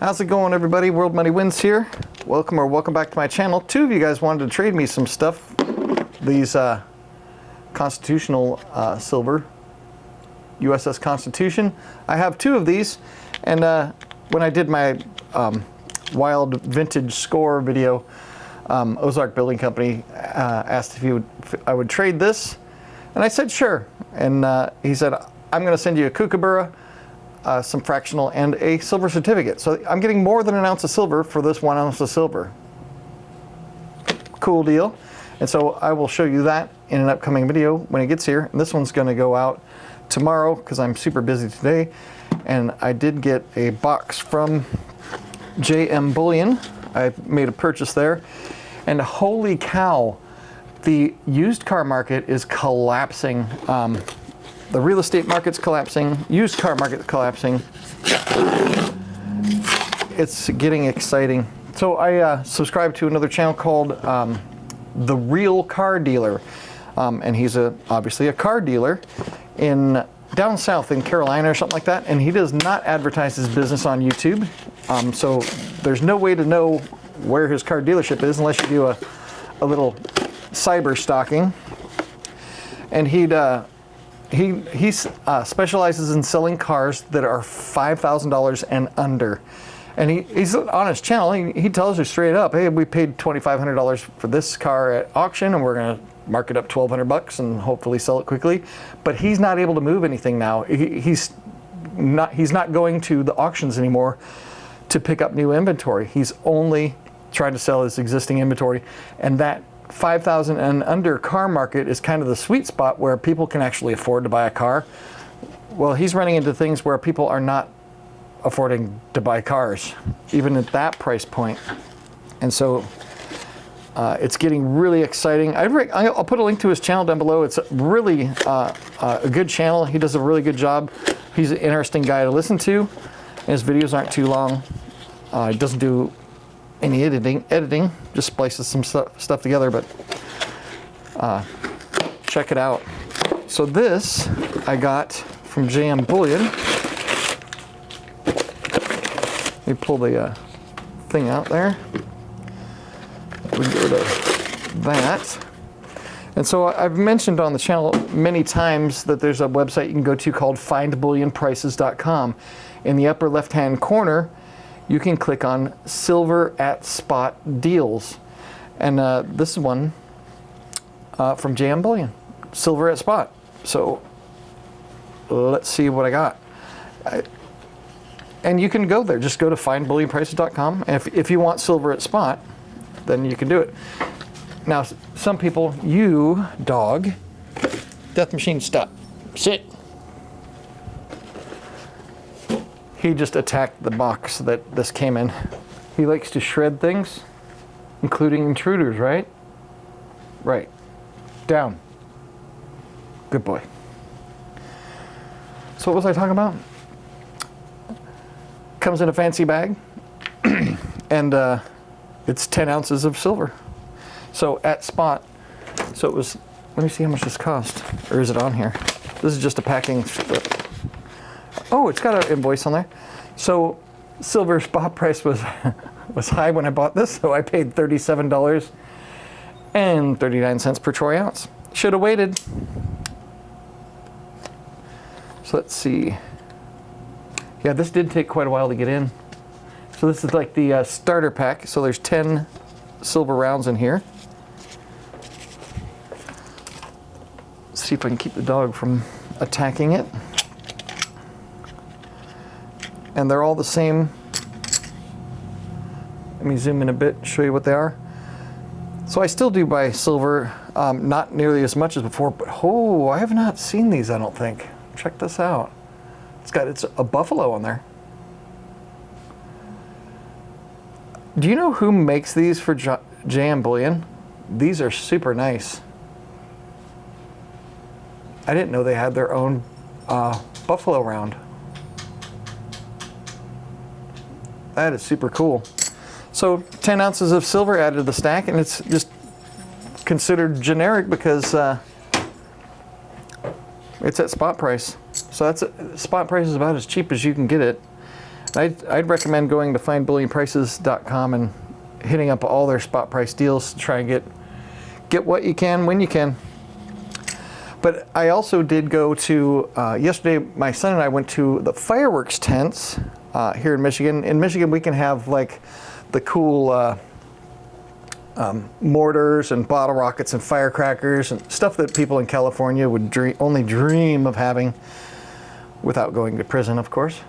How's it going, everybody? World Money Wins here. Welcome back to my channel. Two of you guys wanted to trade me some stuff. These Constitutional silver, USS Constitution. I have two of these, and when I did my wild vintage score video, Ozark Building Company asked if I would trade this, and I said sure. And he said, I'm going to send you a kookaburra, some fractional, and a silver certificate. So I'm getting more than an ounce of silver for this 1 ounce of silver. Cool deal. And so I will show you that in an upcoming video when it gets here. And this one's going to go out tomorrow because I'm super busy today. And I did get a box from JM Bullion. I made a purchase there. And holy cow, the used car market is collapsing. The real estate market's collapsing, used car market's collapsing. It's getting exciting. So I subscribe to another channel called The Real Car Dealer. And he's obviously a car dealer in down south in Carolina or something like that. And he does not advertise his business on YouTube. So there's no way to know where his car dealership is unless you do a little cyber stalking. And he specializes in selling cars that are $5,000 and under. And he's on his channel, he tells you straight up, hey, we paid $2,500 for this car at auction, and we're going to mark it up $1,200 and hopefully sell it quickly. But he's not able to move anything now. He's not going to the auctions anymore to pick up new inventory. He's only trying to sell his existing inventory, and that 5,000 and under car market is kind of the sweet spot where people can actually afford to buy a car. Well, he's running into things where people are not affording to buy cars, even at that price point. And so it's getting really exciting. I'll put a link to his channel down below. It's really a good channel. He does a really good job. He's an interesting guy to listen to. And his videos aren't too long. He doesn't do any editing, just splices some stuff together, but check it out. So this I got from JM Bullion. Let me pull the thing out there. We go to that. And so I've mentioned on the channel many times that there's a website you can go to called findbullionprices.com. In the upper left-hand corner, you can click on Silver at Spot Deals. And this is one from JM Bullion, Silver at Spot. So let's see what I got. And you can go there, just go to findbullionprices.com. And if you want silver at spot, then you can do it. Now, some people, you dog, Death Machine, stop, sit. He just attacked the box that this came in. He likes to shred things, including intruders, right? Right. Down. Good boy. So what was I talking about? Comes in a fancy bag, and it's 10 ounces of silver. So at spot, so it was, let me see how much this cost, or is it on here? This is just a packing slip. Oh, it's got an invoice on there. So silver spot price was high when I bought this, so I paid $37.39 per troy ounce. Should have waited. So let's see. Yeah, this did take quite a while to get in. So this is like the starter pack. So there's 10 silver rounds in here. Let's see if I can keep the dog from attacking it. And they're all the same. Let me zoom in a bit, show you what they are. So I still do buy silver, not nearly as much as before, but oh, I have not seen these, I don't think. Check this out. It's a buffalo on there. Do you know who makes these for JM Bullion? These are super nice. I didn't know they had their own buffalo round. That is super cool. So 10 ounces of silver added to the stack, and it's just considered generic because it's at spot price. So spot price is about as cheap as you can get it. I'd recommend going to findbullionprices.com and hitting up all their spot price deals to try and get what you can when you can. But I also did go to, yesterday my son and I went to the fireworks tents here in Michigan. In Michigan we can have like the cool mortars and bottle rockets and firecrackers and stuff that people in California would only dream of having without going to prison, of course.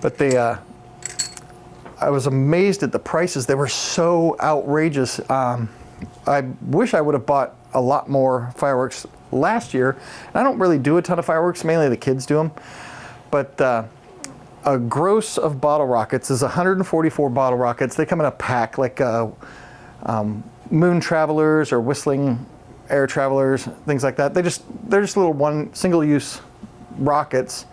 But I was amazed at the prices. They were so outrageous. I wish I would have bought a lot more fireworks last year. And I don't really do a ton of fireworks, mainly the kids do them. But a gross of bottle rockets is 144 bottle rockets. They come in a pack, like moon travelers or whistling air travelers, things like that. They're just little single-use rockets.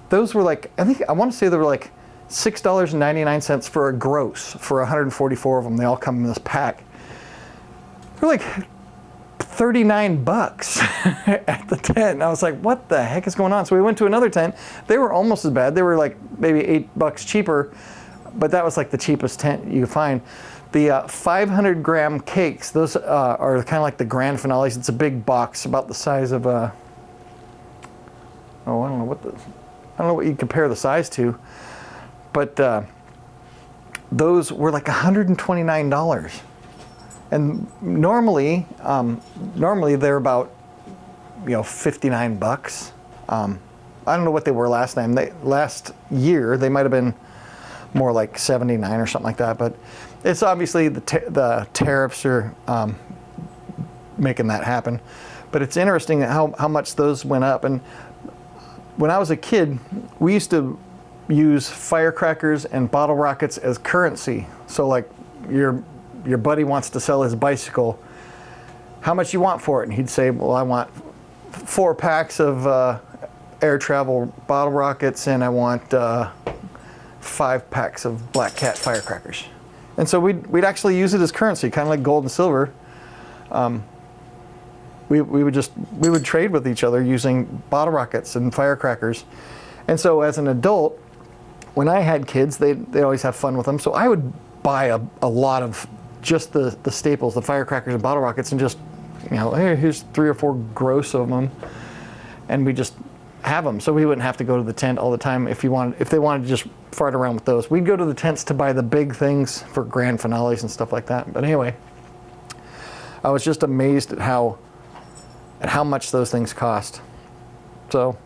Those were like, I want to say they were like $6.99 for a gross for 144 of them. They all come in this pack. They're like 39 bucks at the tent. And I was like, what the heck is going on? So we went to another tent. They were almost as bad. They were like maybe $8 cheaper, but that was like the cheapest tent you could find. The 500 gram cakes, those are kind of like the grand finales. It's a big box about the size of I don't know what you compare the size to, but those were like $129. And normally they're about, 59 bucks. I don't know what they were last time. Last year they might have been more like 79 or something like that. But it's obviously the tariffs are making that happen. But it's interesting how much those went up. And when I was a kid, we used to use firecrackers and bottle rockets as currency. So like your buddy wants to sell his bicycle, how much you want for it? And he'd say, well, I want 4 packs of air travel bottle rockets, and I want 5 packs of Black Cat firecrackers. And so we'd actually use it as currency, kind of like gold and silver. We would trade with each other using bottle rockets and firecrackers. And so as an adult, when I had kids, they'd always have fun with them. So I would buy a lot of just the staples, the firecrackers and bottle rockets, and just, hey, here's 3 or 4 gross of them. And we just have them. So we wouldn't have to go to the tent all the time if they wanted to just fart around with those. We'd go to the tents to buy the big things for grand finales and stuff like that. But anyway, I was just amazed at how much those things cost. So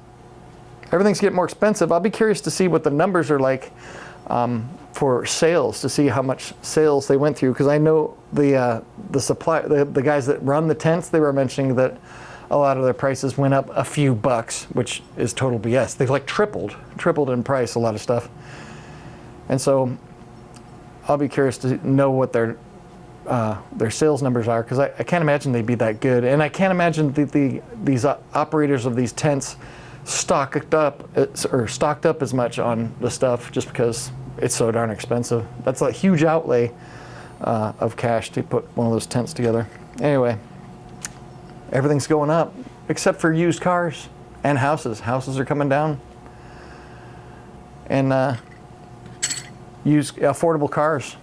everything's getting more expensive. I'll be curious to see what the numbers are like for sales, to see how much sales they went through, because I know the guys that run the tents, they were mentioning that a lot of their prices went up a few bucks, which is total BS. They've like tripled in price, a lot of stuff. And so I'll be curious to know what their sales numbers are, because I can't imagine they'd be that good. And I can't imagine these operators of these tents stocked up as much on the stuff just because it's so darn expensive. That's a huge outlay of cash to put one of those tents together. Anyway, everything's going up except for used cars and houses. Houses are coming down. And use affordable cars.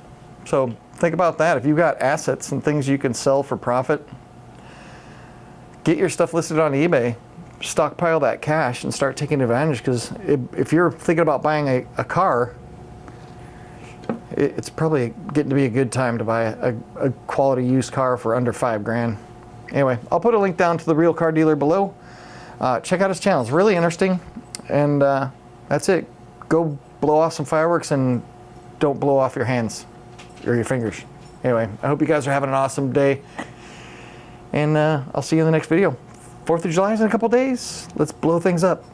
So think about that. If you've got assets and things you can sell for profit, get your stuff listed on eBay, stockpile that cash, and start taking advantage, because if you're thinking about buying a car, it's probably getting to be a good time to buy a quality used car for under $5,000. Anyway, I'll put a link down to the Real Car Dealer below. Check out his channel. It's really interesting. And that's it. Go blow off some fireworks and don't blow off your hands or your fingers. Anyway, I hope you guys are having an awesome day. And I'll see you in the next video. 4th of July is in a couple days. Let's blow things up.